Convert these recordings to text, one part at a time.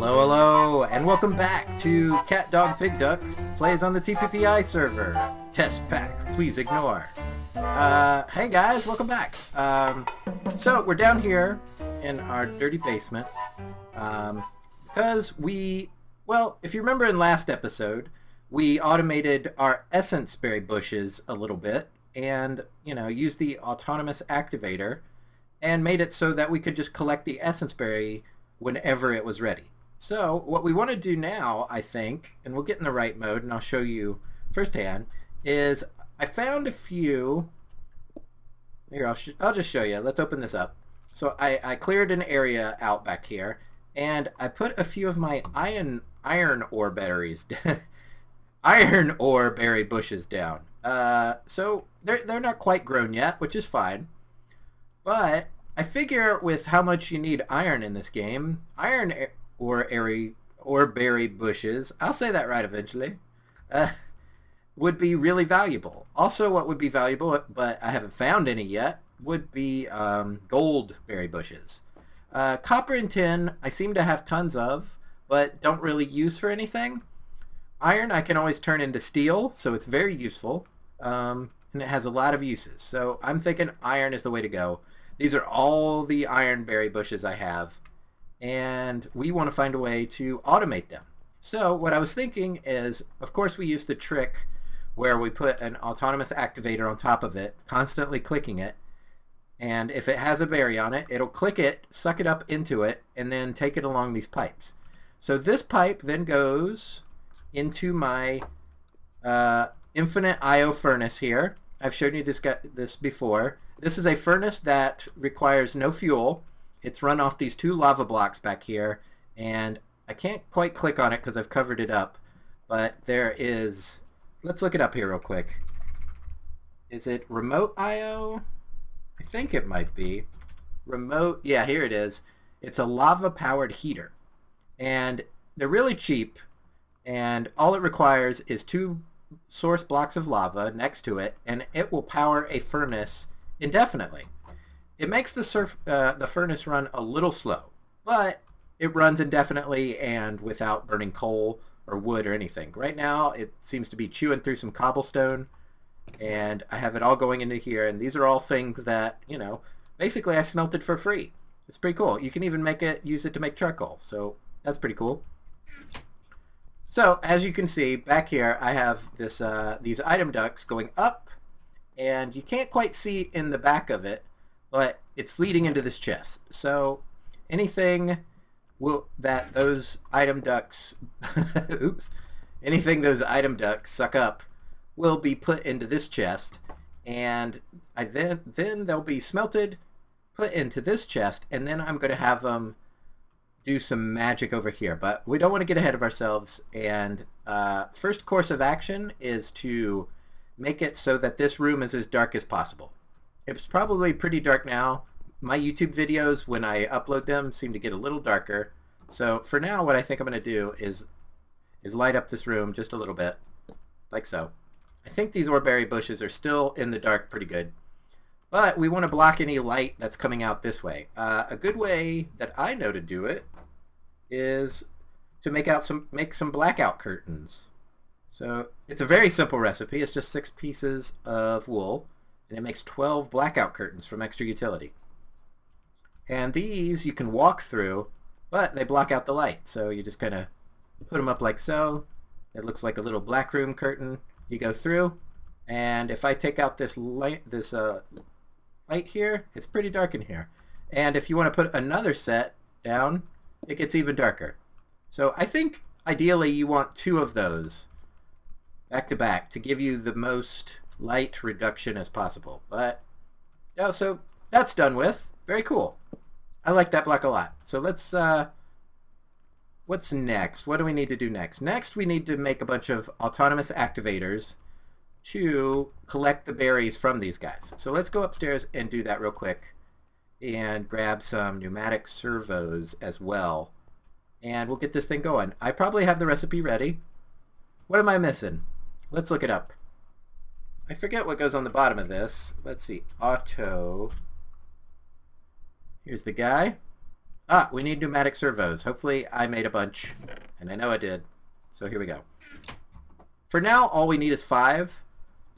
Hello, hello, and welcome back to Cat Dog Pig Duck plays on the TPPI server. Test pack, please ignore. Hey guys, welcome back. So we're down here in our dirty basement because well, if you remember in last episode, we automated our essence berry bushes a little bit and, you know, used the autonomous activator and made it so that we could just collect the essence berry whenever it was ready. So what we want to do now, I think, and we'll get in the right mode and I'll show you firsthand, is I found a few. Here, I'll just show you. Let's open this up. So I cleared an area out back here and I put a few of my iron ore berries iron ore berry bushes down. So they're not quite grown yet, which is fine. But I figure with how much you need iron in this game, iron ore berry bushes, I'll say that right eventually, would be really valuable. Also, what would be valuable, but I haven't found any yet, would be gold berry bushes. Copper and tin I seem to have tons of, but don't really use for anything. Iron I can always turn into steel, so it's very useful, and it has a lot of uses. So I'm thinking iron is the way to go. These are all the iron berry bushes I have, and we want to find a way to automate them. So what I was thinking is, of course we use the trick where we put an autonomous activator on top of it, constantly clicking it, and if it has a berry on it, it'll click it, suck it up into it, and then take it along these pipes. So this pipe then goes into my infinite IO furnace here. I've shown you this before. This is a furnace that requires no fuel. It's run off these two lava blocks back here, and I can't quite click on it because I've covered it up, but there is, let's look it up here real quick. Is it remote IO? I think it might be. Remote, yeah, here it is. It's a lava powered heater, and they're really cheap, and all it requires is two source blocks of lava next to it, and it will power a furnace indefinitely. It makes the furnace run a little slow, but it runs indefinitely and without burning coal or wood or anything. Right now it seems to be chewing through some cobblestone, and I have it all going into here, and these are all things that, you know, basically I smelted for free. It's pretty cool. You can even use it to make charcoal, so that's pretty cool. So as you can see back here, I have this these item ducts going up, and you can't quite see in the back of it, but it's leading into this chest. So anything that those item ducts oops, anything those item ducts suck up will be put into this chest, and then they'll be smelted, put into this chest, and then I'm going to have them do some magic over here. But we don't want to get ahead of ourselves, and first course of action is to make it so that this room is as dark as possible. It's probably pretty dark now. My YouTube videos, when I upload them, seem to get a little darker. So for now, what I think I'm going to do is light up this room just a little bit, like so. I think these ore berry bushes are still in the dark pretty good, but we want to block any light that's coming out this way. A good way that I know to do it is to make some blackout curtains. So it's a very simple recipe. It's just 6 pieces of wool, and it makes 12 blackout curtains from extra utility. And these you can walk through, but they block out the light. So you just kind of put them up like so. It looks like a little black room curtain. You go through, and if I take out this light here, it's pretty dark in here. And if you want to put another set down, it gets even darker. So I think ideally you want 2 of those back to back to give you the most light reduction as possible. But oh, so that's done with. Very cool. I like that block a lot. So let's what's next? What do we need to do next? Next we need to make a bunch of autonomous activators to collect the berries from these guys. So let's go upstairs and do that real quick and grab some pneumatic servos as well, and we'll get this thing going. I probably have the recipe ready. What am I missing? Let's look it up. I forget what goes on the bottom of this. Let's see. Auto. Here's the guy. Ah, we need pneumatic servos. Hopefully I made a bunch, and I know I did. So here we go. For now, all we need is 5,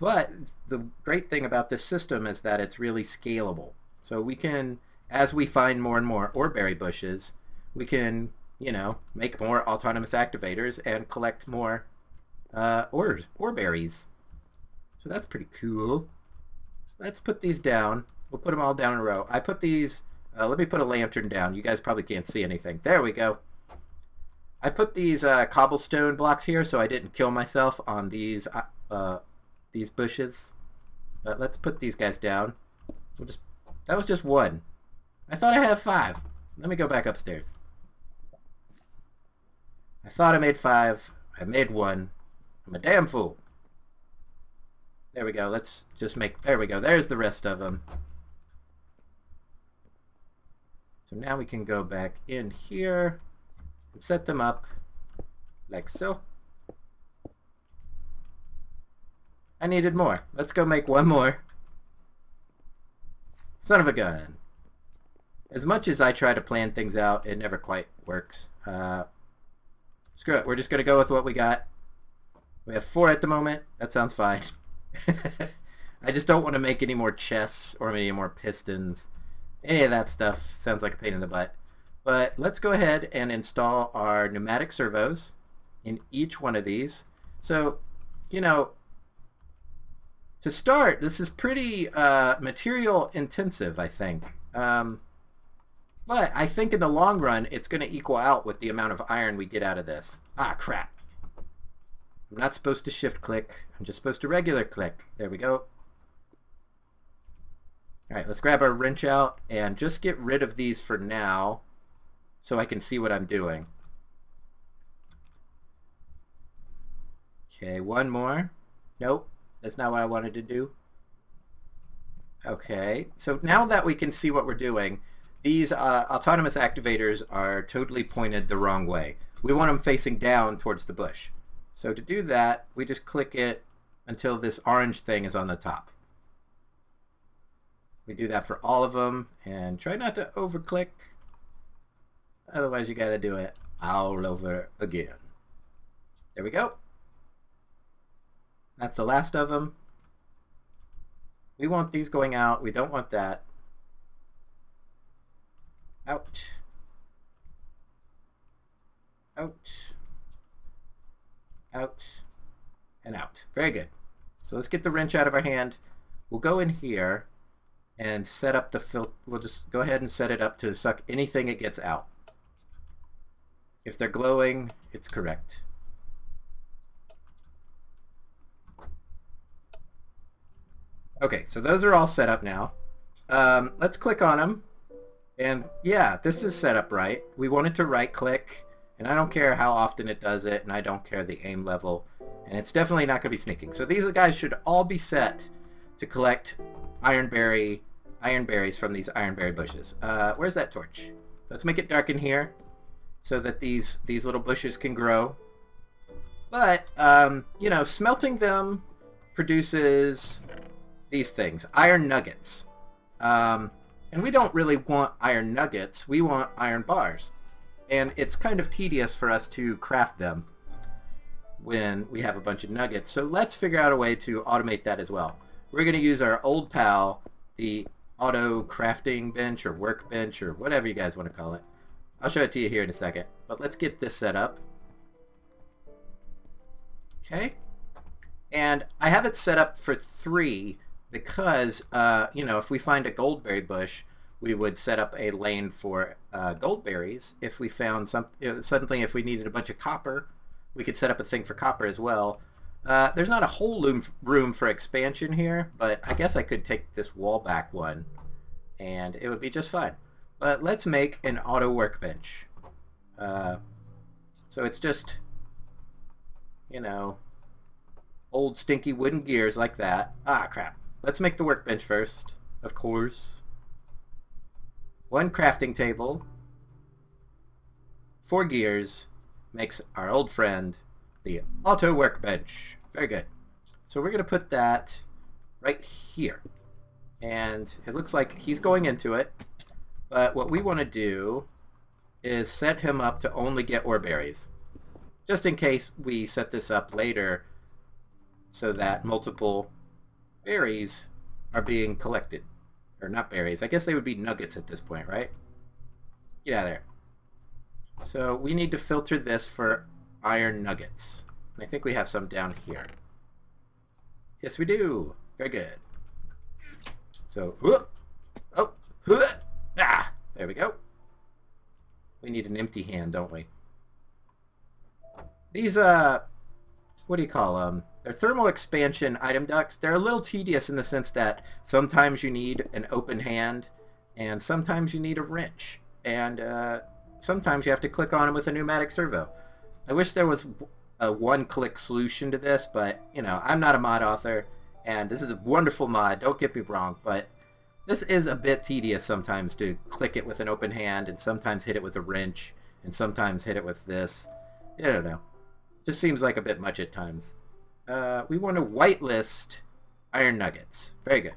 but the great thing about this system is that it's really scalable. So we can, as we find more and more oreberry bushes, we can, you know, make more autonomous activators and collect more oreberries. So that's pretty cool. Let's put these down. We'll put them all down in a row. I put these, let me put a lantern down. You guys probably can't see anything. There we go. I put these cobblestone blocks here so I didn't kill myself on these bushes. But let's put these guys down. That was just 1. I thought I had 5. Let me go back upstairs. I thought I made 5. I made 1. I'm a damn fool. There we go. Let's just make... There we go. There's the rest of them. So now we can go back in here and set them up like so. I needed more. Let's go make 1 more. Son of a gun. As much as I try to plan things out, it never quite works. Screw it. We're just going to go with what we got. We have 4 at the moment. That sounds fine. I just don't want to make any more chests or any more pistons. Any of that stuff sounds like a pain in the butt. But let's go ahead and install our pneumatic servos in each one of these. So, you know, to start, this is pretty material intensive, I think. But I think in the long run, it's going to equal out with the amount of iron we get out of this. Ah, crap. I'm not supposed to shift click. I'm just supposed to regular click. There we go. Alright, let's grab our wrench out and just get rid of these for now so I can see what I'm doing. Okay, 1 more. Nope, that's not what I wanted to do. Okay, so now that we can see what we're doing, these autonomous activators are totally pointed the wrong way. We want them facing down towards the bush. So to do that, we just click it until this orange thing is on the top. We do that for all of them, and try not to overclick. Otherwise you gotta do it all over again. There we go. That's the last of them. We want these going out. We don't want that. Out. Out. Out. And out. Very good. So let's get the wrench out of our hand. We'll go in here and set up the filter. We'll just go ahead and set it up to suck anything it gets out. If they're glowing, it's correct. Okay, so those are all set up now. Let's click on them. And yeah, this is set up right. We want it to right click, and I don't care how often it does it, and I don't care the aim level, and it's definitely not going to be sneaking. So these guys should all be set to collect ironberries from these ironberry bushes. Where's that torch? Let's make it dark in here so that these little bushes can grow. But you know, smelting them produces these things, iron nuggets. And we don't really want iron nuggets, we want iron bars. And it's kind of tedious for us to craft them when we have a bunch of nuggets. So let's figure out a way to automate that as well. We're going to use our old pal, the auto crafting bench or workbench or whatever you guys want to call it. I'll show it to you here in a second. But let's get this set up. Okay. And I have it set up for 3 because, you know, if we find a goldberry bush, we would set up a lane for goldberries. If we found suddenly if we needed a bunch of copper, we could set up a thing for copper as well. There's not a whole room for expansion here, but I guess I could take this wall back one and it would be just fine. But let's make an auto workbench. So it's just, you know, old stinky wooden gears like that. Ah, crap. Let's make the workbench first, of course. 1 crafting table, 4 gears, makes our old friend the auto workbench. Very good. So we're going to put that right here. And it looks like he's going into it. But what we want to do is set him up to only get ore berries. Just in case we set this up later so that multiple berries are being collected. Or not berries. I guess they would be nuggets at this point, right? Get out of there. So we need to filter this for iron nuggets. And I think we have some down here. Yes, we do. Very good. So, there we go. We need an empty hand, don't we? These, what do you call them? They're thermal expansion item ducts. They're a little tedious in the sense that sometimes you need an open hand, and sometimes you need a wrench, and sometimes you have to click on them with a pneumatic servo. I wish there was a one-click solution to this, but, you know, I'm not a mod author, and this is a wonderful mod, don't get me wrong, but this is a bit tedious sometimes to click it with an open hand, and sometimes hit it with a wrench, and sometimes hit it with this. I don't know. Just seems like a bit much at times. We want to whitelist iron nuggets. Very good.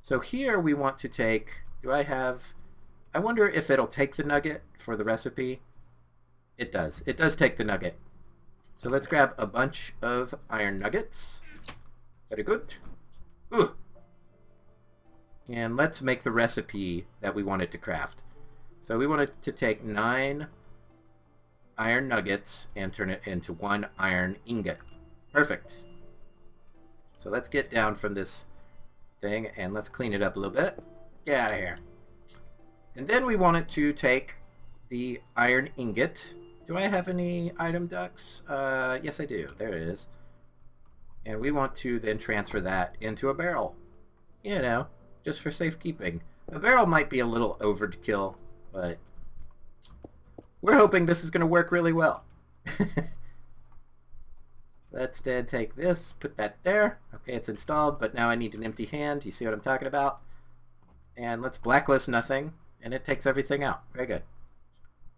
So here we want to take, I wonder if it'll take the nugget for the recipe. It does. It does take the nugget. So let's grab a bunch of iron nuggets. Very good. Ooh. And let's make the recipe that we wanted to craft. So we wanted to take 9 iron nuggets and turn it into 1 iron ingot. Perfect. So let's get down from this thing and let's clean it up a little bit. Get out of here. And then we wanted to take the iron ingot. Do I have any item ducts? Yes, I do. There it is. And we want to then transfer that into a barrel. You know, just for safekeeping. A barrel might be a little overkill, but we're hoping this is going to work really well. Let's then take this, put that there. Okay, it's installed, but now I need an empty hand. You see what I'm talking about? And let's blacklist nothing, and it takes everything out. Very good.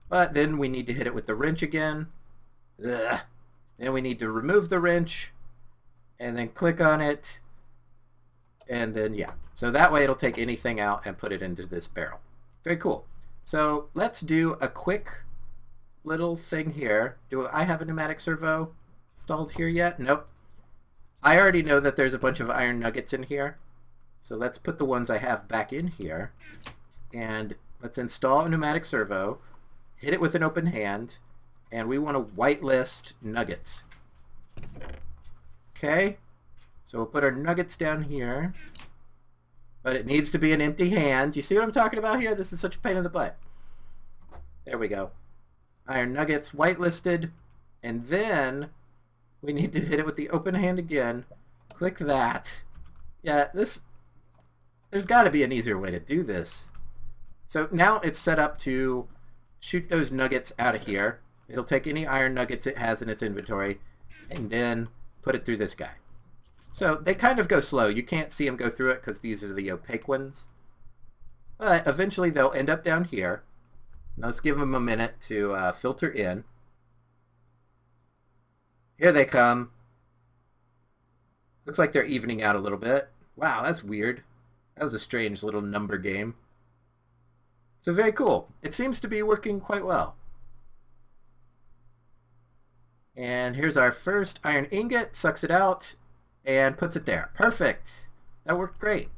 But then we need to hit it with the wrench again. Ugh. Then we need to remove the wrench, and then click on it, and then, yeah. So that way it'll take anything out and put it into this barrel. Very cool. So let's do a quick little thing here. Do I have a pneumatic servo installed here yet? Nope. I already know that there's a bunch of iron nuggets in here. So let's put the ones I have back in here. And let's install a pneumatic servo, hit it with an open hand, and we want to whitelist nuggets. Okay. So we'll put our nuggets down here. But it needs to be an empty hand. You see what I'm talking about here? This is such a pain in the butt. There we go. Iron nuggets whitelisted. And then we need to hit it with the open hand again. Click that. Yeah, there's got to be an easier way to do this. So now it's set up to shoot those nuggets out of here. It'll take any iron nuggets it has in its inventory and then put it through this guy. So they kind of go slow. You can't see them go through it because these are the opaque ones. But eventually they'll end up down here. Now let's give them a minute to filter in. Here they come. Looks like they're evening out a little bit. Wow, that's weird. That was a strange little number game. So very cool. It seems to be working quite well. And here's our first iron ingot. Sucks it out and puts it there. Perfect. That worked great.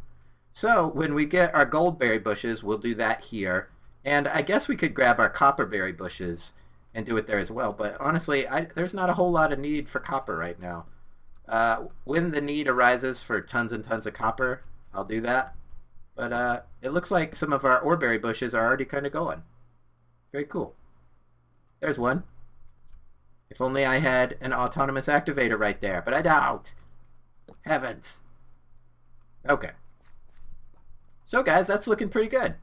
So when we get our goldberry bushes, we'll do that here. And I guess we could grab our copperberry bushes and do it there as well. But honestly, there's not a whole lot of need for copper right now. When the need arises for tons and tons of copper, I'll do that. But it looks like some of our oreberry bushes are already kind of going. Very cool. There's one. If only I had an autonomous activator right there, but I don't. Heavens. Okay. So guys, that's looking pretty good.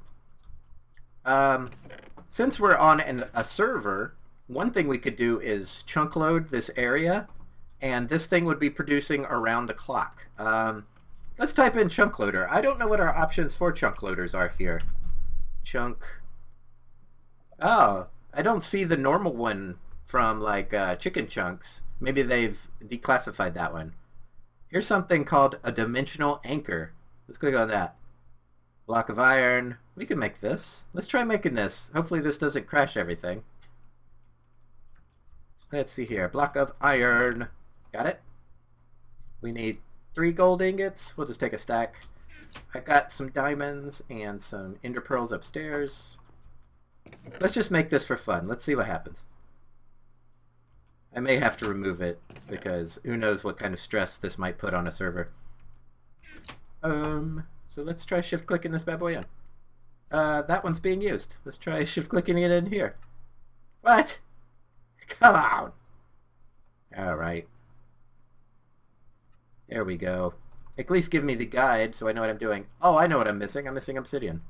Since we're on a server, one thing we could do is chunk load this area, and this thing would be producing around the clock. Let's type in chunk loader. I don't know what our options for chunk loaders are here. Chunk. Oh, I don't see the normal one from like chicken chunks. Maybe they've declassified that one. Here's something called a dimensional anchor. Let's click on that. Block of iron, we can make this. Let's try making this. Hopefully this doesn't crash everything. Let's see here. Block of iron. Got it. We need 3 gold ingots. We'll just take a stack. I got some diamonds and some ender pearls upstairs. Let's just make this for fun. Let's see what happens. I may have to remove it because who knows what kind of stress this might put on a server. So let's try shift clicking this bad boy in. That one's being used. Let's try shift clicking it in here. What? Come on. Alright. There we go. At least give me the guide so I know what I'm doing. Oh, I know what I'm missing. I'm missing obsidian.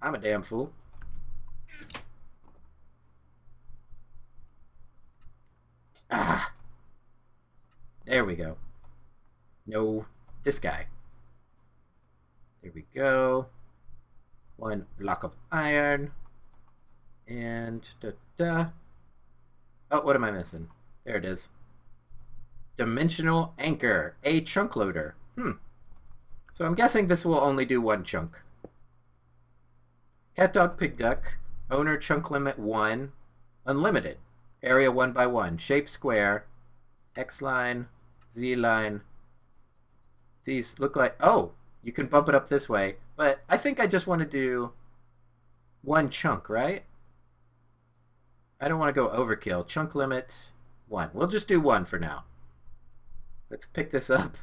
I'm a damn fool. Ah! There we go. No, this guy. There we go. 1 block of iron. And oh, what am I missing? There it is. Dimensional anchor, a chunk loader. So I'm guessing this will only do 1 chunk. Cat, dog, pig, duck. Owner chunk limit 1. Unlimited. Area 1 by 1. Shape square. X line. Z line. These look like... Oh! You can bump it up this way. But I think I just want to do 1 chunk, right? I don't want to go overkill. Chunk limit 1. We'll just do 1 for now. Let's pick this up.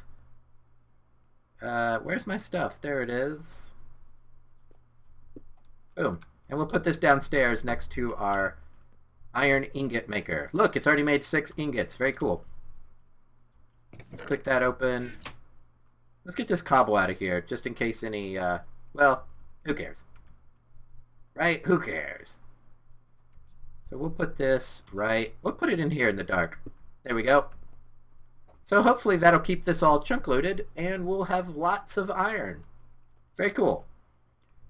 Where's my stuff? There it is. Boom. And we'll put this downstairs next to our iron ingot maker. Look, it's already made 6 ingots. Very cool. Let's click that open. Let's get this cobble out of here, just in case any, well, who cares? Right? Who cares? So we'll put this right... We'll put it in here in the dark. There we go. So hopefully that'll keep this all chunk loaded, and we'll have lots of iron. Very cool.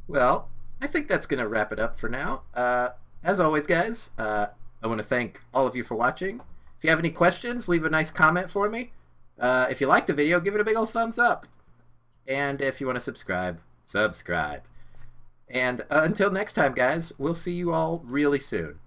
Well, I think that's going to wrap it up for now. As always, guys, I want to thank all of you for watching. If you have any questions, leave a nice comment for me. If you liked the video, give it a big old thumbs up. And if you want to subscribe, subscribe. And until next time, guys, we'll see you all really soon.